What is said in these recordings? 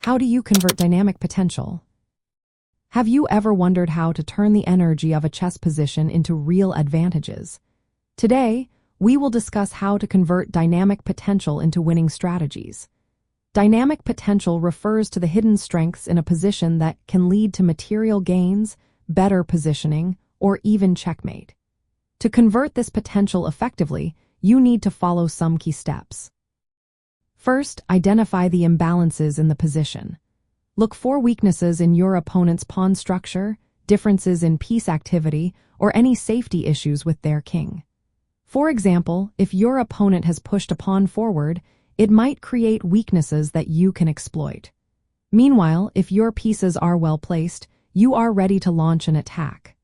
How do you convert dynamic potential? Have you ever wondered how to turn the energy of a chess position into real advantages? Today, we will discuss how to convert dynamic potential into winning strategies. Dynamic potential refers to the hidden strengths in a position that can lead to material gains, better positioning, or even checkmate. To convert this potential effectively, you need to follow some key steps. First, identify the imbalances in the position. Look for weaknesses in your opponent's pawn structure, differences in piece activity, or any safety issues with their king. For example, if your opponent has pushed a pawn forward, it might create weaknesses that you can exploit. Meanwhile, if your pieces are well placed, you are ready to launch an attack.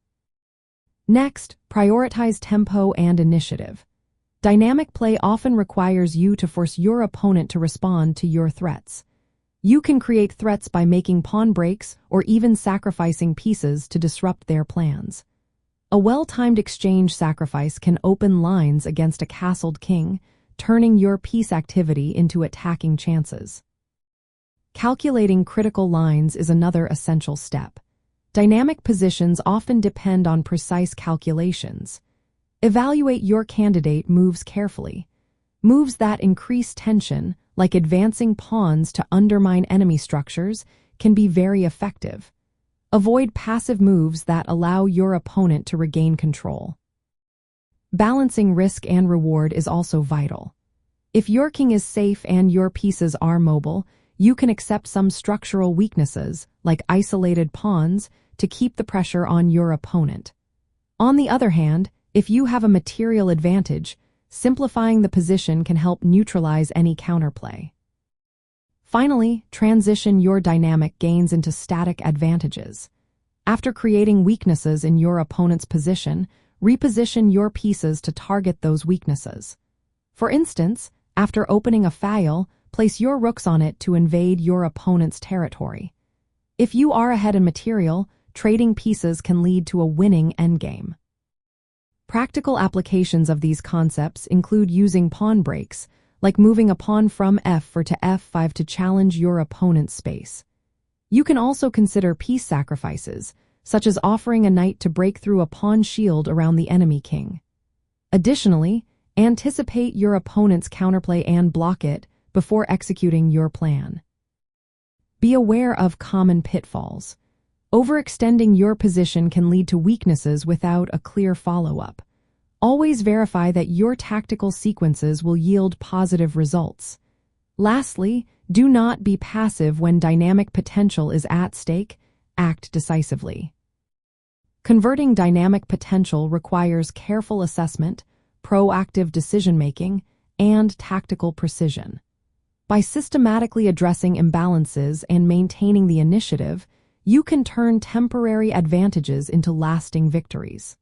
Next, prioritize tempo and initiative. Dynamic play often requires you to force your opponent to respond to your threats. You can create threats by making pawn breaks or even sacrificing pieces to disrupt their plans. A well-timed exchange sacrifice can open lines against a castled king, turning your piece activity into attacking chances. Calculating critical lines is another essential step. Dynamic positions often depend on precise calculations. Evaluate your candidate moves carefully. Moves that increase tension, like advancing pawns to undermine enemy structures, can be very effective. Avoid passive moves that allow your opponent to regain control. Balancing risk and reward is also vital. If your king is safe and your pieces are mobile, you can accept some structural weaknesses, like isolated pawns, to keep the pressure on your opponent. On the other hand, if you have a material advantage, simplifying the position can help neutralize any counterplay. Finally, transition your dynamic gains into static advantages. After creating weaknesses in your opponent's position, reposition your pieces to target those weaknesses. For instance, after opening a file, place your rooks on it to invade your opponent's territory. If you are ahead in material, trading pieces can lead to a winning endgame. Practical applications of these concepts include using pawn breaks, like moving a pawn from f4 to f5 to challenge your opponent's space. You can also consider piece sacrifices, such as offering a knight to break through a pawn shield around the enemy king. Additionally, anticipate your opponent's counterplay and block it before executing your plan. Be aware of common pitfalls. Overextending your position can lead to weaknesses without a clear follow-up. Always verify that your tactical sequences will yield positive results. Lastly, do not be passive when dynamic potential is at stake. Act decisively. Converting dynamic potential requires careful assessment, proactive decision-making, and tactical precision. By systematically addressing imbalances and maintaining the initiative, you can turn temporary advantages into lasting victories.